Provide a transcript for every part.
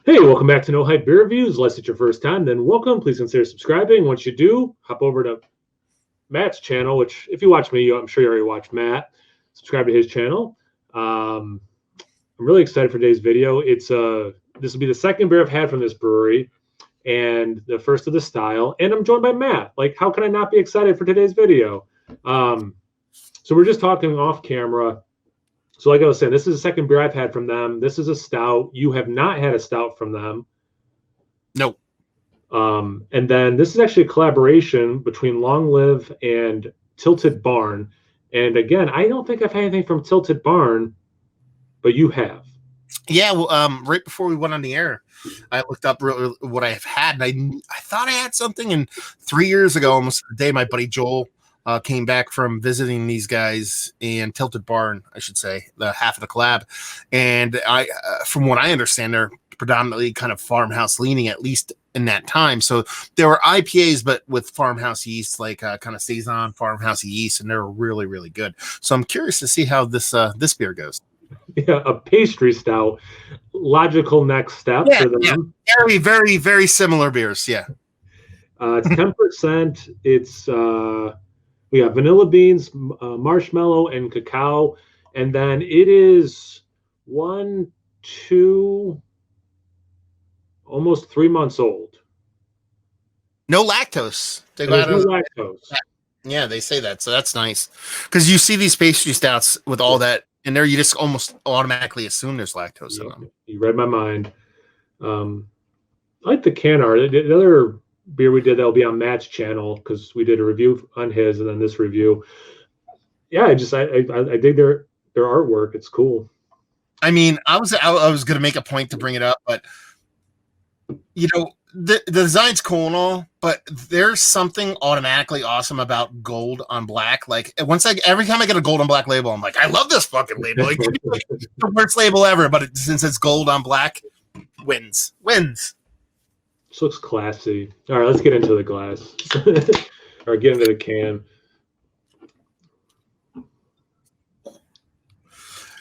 Hey, welcome back to No Hype Beer Reviews. Unless it's your first time, then welcome. Please consider subscribing. Once you do, hop over to Matt's channel, which if you watch me, I'm sure you already watched Matt. Subscribe to his channel. I'm really excited for today's video. This will be the second beer I've had from this brewery and the first of the style. And I'm joined by Matt. Like, how can I not be excited for today's video? So we're just talking off camera. So like I was saying, this is the second beer I've had from them. This is a stout. You have not had a stout from them. Nope. And then this is actually a collaboration between Long Live and Tilted Barn. And again, I don't think I've had anything from Tilted Barn, but you have. Yeah, well, right before we went on the air, I looked up what I have had, and I thought I had something. And 3 years ago, almost the day, my buddy Joel came back from visiting these guys in Tilted Barn, I should say, the half of the collab. And from what I understand, they're predominantly kind of farmhouse leaning, at least in that time. So there were IPAs, but with farmhouse yeast, like kind of saison farmhouse yeast, and they're really, really good. So I'm curious to see how this beer goes. Yeah, a pastry stout. Logical next step for them. Yeah. Very, very, very similar beers. Yeah. It's 10%. It's we have vanilla beans, marshmallow, and cacao. And then it is almost 3 months old. No lactose. There's no lactose. Yeah, they say that. So that's nice. Because you see these pastry stouts with all that in there, you just almost automatically assume there's lactose in them. You read my mind. I like the can art. The other beer we did that'll be on Matt's channel because we did a review on his and then this review. Yeah, I dig their artwork. It's cool. I mean, I was gonna make a point to bring it up, but you know, the design's cool and all, but there's something automatically awesome about gold on black. Like every time I get a gold on black label, I'm like, I love this fucking label. Like, it's the worst label ever, but since it's gold on black, wins. This looks classy. All right, let's get into the glass. Or get into the can.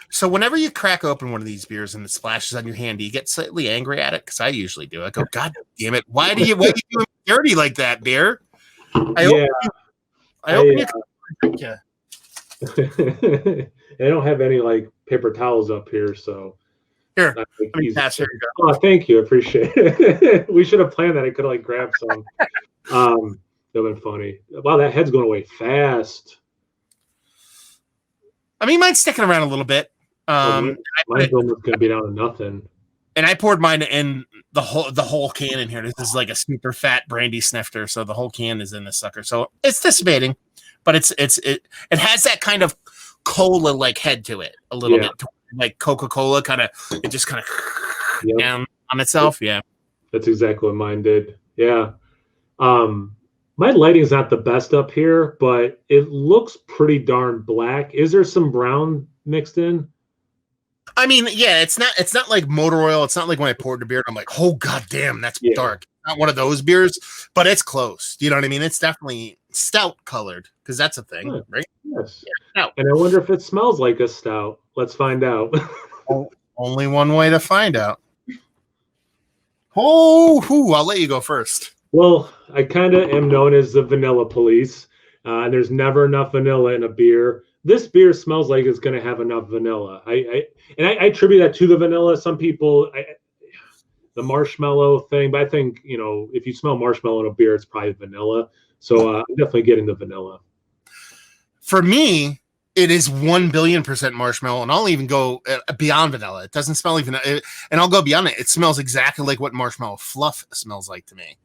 So whenever you crack open one of these beers and it splashes on your hand, do you get slightly angry at it? Because I usually do. I go, God damn it! Why do you doing dirty like that, beer? I don't have any like paper towels up here, so here. Let me pass here. Oh, thank you. I appreciate it. We should have planned that. I could have like grabbed some. That would have been funny. Wow, that head's going away fast. I mean, mine's sticking around a little bit. Mine's almost gonna be down to nothing. And I poured mine in the whole can in here. This is like a super fat brandy snifter, so the whole can is in this sucker. So it's dissipating, but it has that kind of cola like head to it a little bit, like Coca-Cola kind of. It just kind of down on itself. Yeah, that's exactly what mine did. Yeah. My lighting's not the best up here, but it looks pretty darn black. Is there some brown mixed in? I mean, yeah, it's not like motor oil. It's not like when I poured the beer, I'm like, oh god damn, that's dark. Not one of those beers, but it's close. You know what I mean? It's definitely stout colored because that's a thing, right? Yes. Yeah, and I wonder if it smells like a stout. Let's find out. Only one way to find out. I'll let you go first. Well, I kind of am known as the vanilla police, and there's never enough vanilla in a beer. This beer smells like it's going to have enough vanilla. I attribute that to the vanilla. Some people, the marshmallow thing, but I think, if you smell marshmallow in a beer, it's probably vanilla. So I'm definitely getting the vanilla. For me, it is 1,000,000,000% marshmallow, and I'll even go beyond vanilla. It doesn't smell like vanilla, and I'll go beyond it. It smells exactly like what marshmallow fluff smells like to me.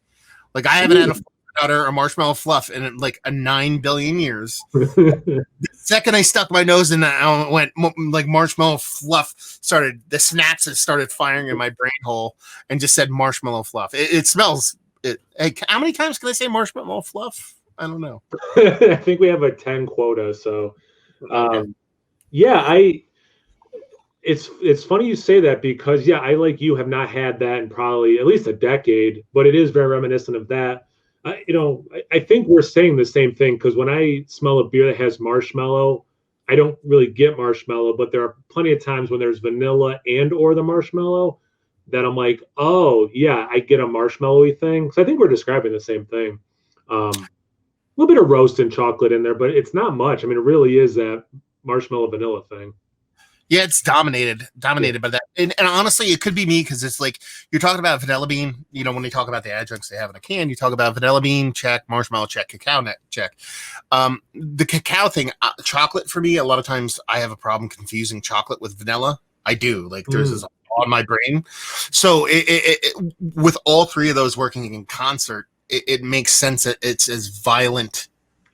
Like I haven't had a powder or marshmallow fluff in like a 9 billion years. The second I stuck my nose in that, I went like marshmallow fluff started. The synapses started firing in my brain hole and just said marshmallow fluff. It smells. Hey, how many times can I say marshmallow fluff? I don't know. I think we have a 10 quota. So, It's funny you say that because I like you have not had that in probably at least a decade, but it is very reminiscent of that. I think we're saying the same thing because when I smell a beer that has marshmallow, I don't really get marshmallow, but there are plenty of times when there's vanilla and or the marshmallow. that I'm like, oh yeah, I get a marshmallowy thing. So I think we're describing the same thing. A little bit of roast and chocolate in there, but it's not much. I mean, it really is that marshmallow vanilla thing. Yeah, it's dominated by that. And honestly, it could be me because it's like you're talking about vanilla bean. You know, when they talk about the adjuncts they have in a can, you talk about vanilla bean, check, marshmallow, check, cacao, check. The cacao thing, chocolate for me, a lot of times I have a problem confusing chocolate with vanilla. I do. Like there's this on my brain. So with all three of those working in concert, it makes sense that it's as violent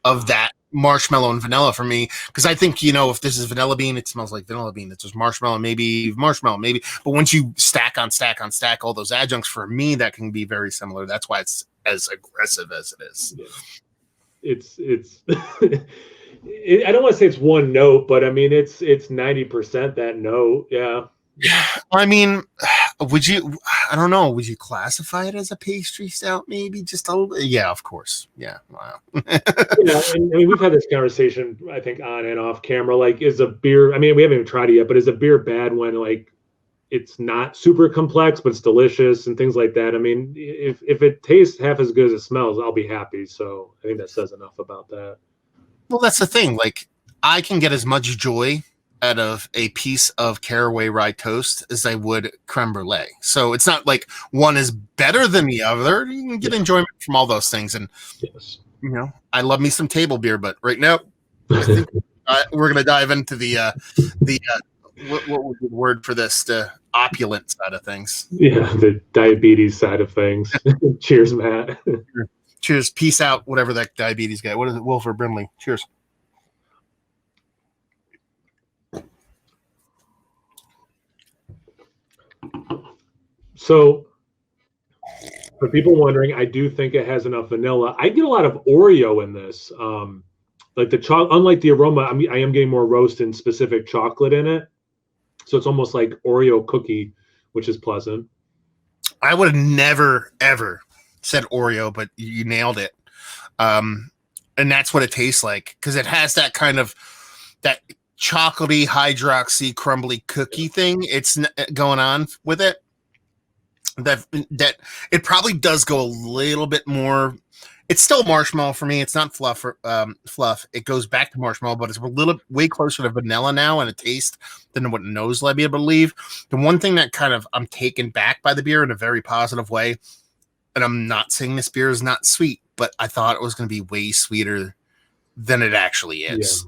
of that marshmallow and vanilla for me, because I think, you know, if this is vanilla bean, it smells like vanilla bean. It's just marshmallow, maybe. But once you stack on stack on stack all those adjuncts, for me, that can be very similar. That's why it's as aggressive as it is. It's I don't want to say it's one note, but I mean it's 90% that note. Yeah. I mean, would you? I don't know. Would you classify it as a pastry stout? Maybe just a little bit. Yeah, of course. Yeah. Wow. Yeah, and I mean, we've had this conversation, I think, on and off camera. Like, is a beer? I mean, we haven't even tried it yet, but is a beer bad when like it's not super complex, but it's delicious and things like that? I mean, if it tastes half as good as it smells, I'll be happy. So I think that says enough about that. Well, that's the thing. Like, I can get as much joy out of a piece of caraway rye toast as I would creme brulee. So it's not like one is better than the other. You can get enjoyment from all those things. And, yes, you know, I love me some table beer, but right now, I think we're going to dive into what was the word for this? The opulent side of things. Yeah, the diabetes side of things. Cheers, Matt. Cheers. Peace out, whatever that diabetes guy. What is it? Wilford Brimley. Cheers. So, for people wondering, I do think it has enough vanilla. I get a lot of Oreo in this. Like unlike the aroma, I am getting more roast and specific chocolate in it. So it's almost like Oreo cookie, which is pleasant. I would have never, ever said Oreo, but you nailed it. And that's what it tastes like, because it has that kind of that chocolatey, hydroxy, crumbly cookie thing. It's going on with it. That it probably does go a little bit more. It's still marshmallow for me. It's not fluff. It goes back to marshmallow, but it's way closer to vanilla now in a taste than what nose led me to believe. The one thing that kind of I'm taken back by the beer in a very positive way, and I'm not saying this beer is not sweet, but I thought it was going to be way sweeter than it actually is.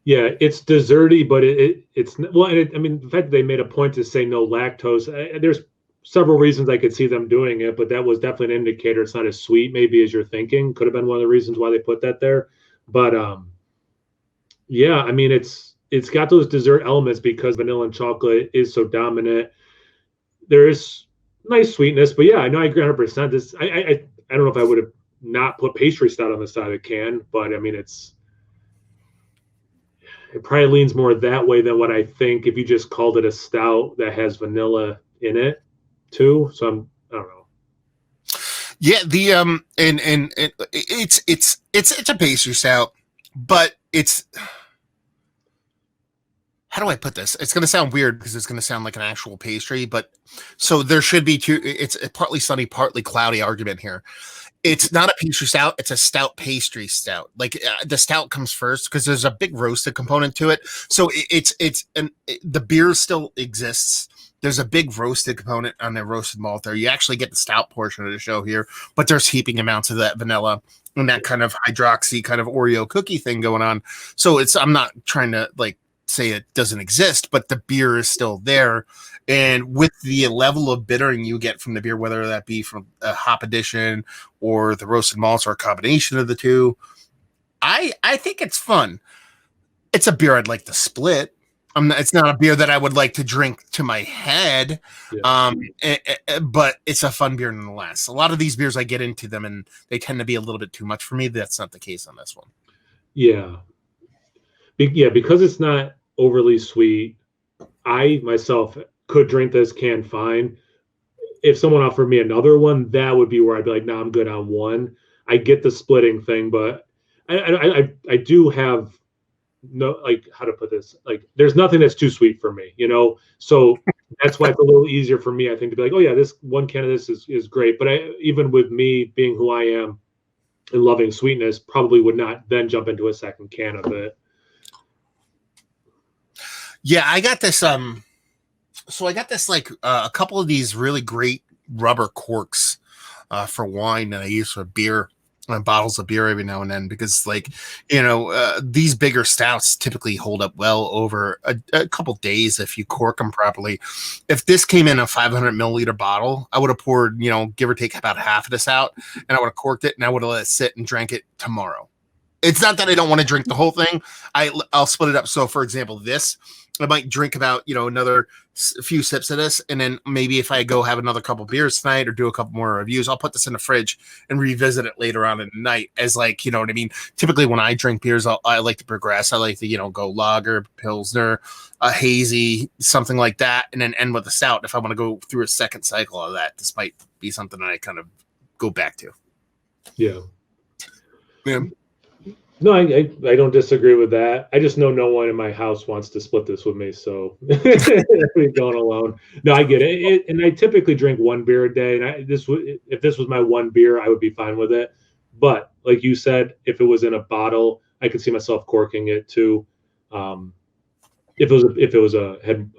Yeah, it's desserty, but it's well. I mean, the fact that they made a point to say no lactose. There's several reasons I could see them doing it, but that was definitely an indicator it's not as sweet maybe as you're thinking. Could have been one of the reasons why they put that there. But yeah, I mean it's got those dessert elements because vanilla and chocolate is so dominant. There is nice sweetness, but yeah, I know I agree 100%. This I don't know if I would have not put pastry stout on the side of the can, but I mean it probably leans more that way than what I think if you just called it a stout that has vanilla in it too. So I don't know. Yeah, the and it's a pastry stout, but it's, how do I put this? It's going to sound weird because it's going to sound like an actual pastry, but so there should be two. It's a partly sunny, partly cloudy argument here. It's not a pastry stout. It's a stout pastry stout. Like the stout comes first because there's a big roasted component to it. So the beer still exists. There's a big roasted component on the roasted malt there. You actually get the stout portion of the show here, but there's heaping amounts of that vanilla and that kind of hydroxy kind of Oreo cookie thing going on. So I'm not trying to like say it doesn't exist, but the beer is still there. And with the level of bittering you get from the beer, whether that be from a hop addition or the roasted malts or a combination of the two, I think it's fun. It's a beer I'd like to split. It's not a beer that I would like to drink to my head, but it's a fun beer nonetheless. A lot of these beers, I get into them, and they tend to be a little bit too much for me. That's not the case on this one. Yeah. Because it's not overly sweet, I myself could drink this can fine. If someone offered me another one, that would be where I'd be like, nah, I'm good on one. I get the splitting thing, but I do have no, like, how to put this, like there's nothing that's too sweet for me, you know. So That's why it's a little easier for me, I think, to be like, oh yeah, this one can of this is great. But even with me being who I am and loving sweetness, probably would not then jump into a second can of it. Yeah, I got this. So I got this like a couple of these really great rubber corks for wine that I use for beer. Bottles of beer every now and then, because like, these bigger stouts typically hold up well over a couple days if you cork them properly. If this came in a 500 milliliter bottle, I would have poured, give or take about half of this out, and I would have corked it, and I would have let it sit and drank it tomorrow. It's not that I don't want to drink the whole thing. I'll split it up. So for example, this, I might drink about, another few sips of this. And then maybe if I go have another couple beers tonight or do a couple more reviews, I'll put this in the fridge and revisit it later on in the night as like, you know what I mean? Typically when I drink beers, I like to progress. I like to, go lager, pilsner, a hazy, something like that. And then end with a stout. If I want to go through a second cycle of that, this might be something that I kind of go back to. Yeah. Yeah. No, I don't disagree with that. I just know no one in my house wants to split this with me, so we've gone alone. No, I get it. And I typically drink one beer a day. And if this was my one beer, I would be fine with it. But like you said, if it was in a bottle, I could see myself corking it too. If it was a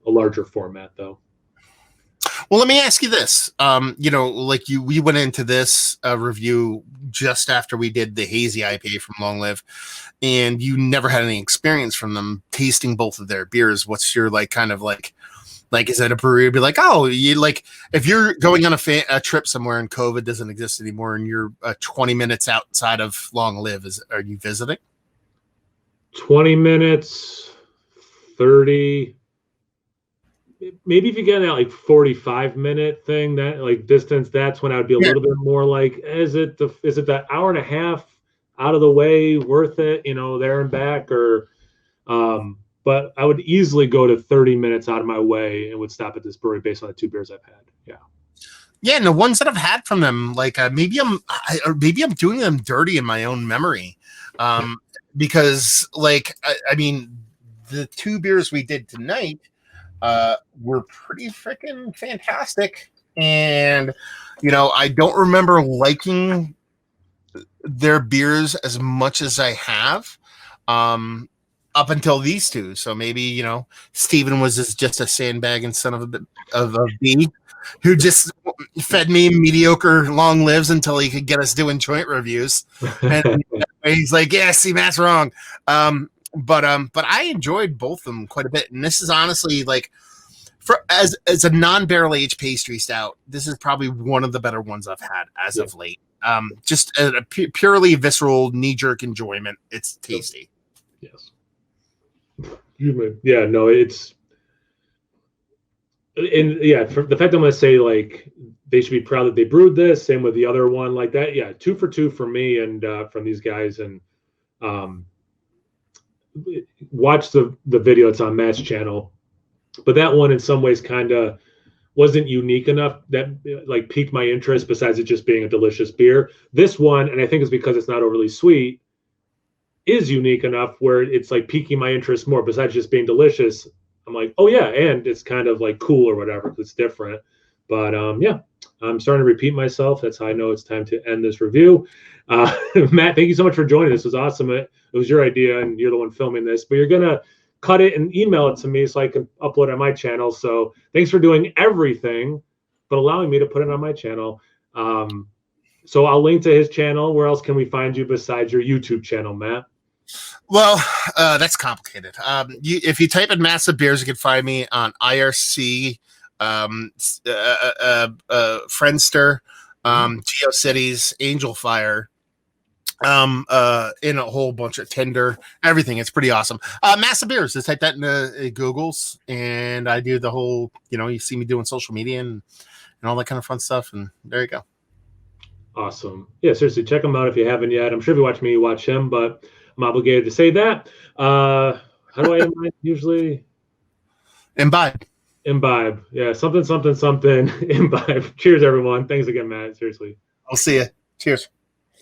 larger format, though. Well, let me ask you this. We went into this review just after we did the hazy IPA from Long Live, and you never had any experience from them tasting both of their beers. What's your kind of is it a brewery to be like, oh, you if you're going on a trip somewhere and COVID doesn't exist anymore and you're 20 minutes outside of Long Live, are you visiting? 20 minutes, 30. Maybe if you get that 45-minute thing, that distance, that's when I would be a little bit more like, is it that hour and a half out of the way worth it, there and back, or but I would easily go to 30 minutes out of my way and would stop at this brewery based on the two beers I've had. Yeah, and the ones that I've had from them, maybe I'm doing them dirty in my own memory, because I mean, the two beers we did tonight were pretty freaking fantastic, and I don't remember liking their beers as much as I have up until these two. So maybe Steven was just a sandbagging son of a bee who just fed me mediocre Long Lives until he could get us doing joint reviews, and he's like, yeah, see, Matt's wrong. But I enjoyed both of them quite a bit, and this is honestly as a non-barrel aged pastry stout, this is probably one of the better ones I've had as of late. Just a purely visceral knee-jerk enjoyment. It's tasty. Yes. Yeah. No, it's for the fact I'm going to say they should be proud that they brewed this. Same with the other one like that. Yeah, 2 for 2 for me and from these guys, and watch the video. It's on Matt's channel, but that one in some ways kind of wasn't unique enough that piqued my interest, besides it just being a delicious beer. This one, and I think it's because it's not overly sweet, is unique enough where it's piquing my interest more. Besides just being delicious, I'm like, oh yeah, and it's kind of cool or whatever, it's different. But yeah, I'm starting to repeat myself. That's how I know it's time to end this review. Matt, thank you so much for joining. This was awesome. It was your idea, and you're the one filming this, but you're gonna cut it and email it to me so I can upload it on my channel. So thanks for doing everything, but allowing me to put it on my channel. So I'll link to his channel. Where else can we find you besides your YouTube channel, Matt? Well, that's complicated. If you type in Massive Beers, you can find me on IRC, Friendster, GeoCities, Angel Fire, in a whole bunch of Tinder, everything. It's pretty awesome. Massive Beers, just type that into Google's, and I do the whole, you see me doing social media and all that kind of fun stuff, and there you go. Awesome. Yeah, seriously, check him out if you haven't yet. I'm sure if you watch me, you watch him, but I'm obligated to say that. How do I usually? Imbibe. Yeah, something. Imbibe. Cheers, everyone. Thanks again, Matt. Seriously. I'll see you. Cheers.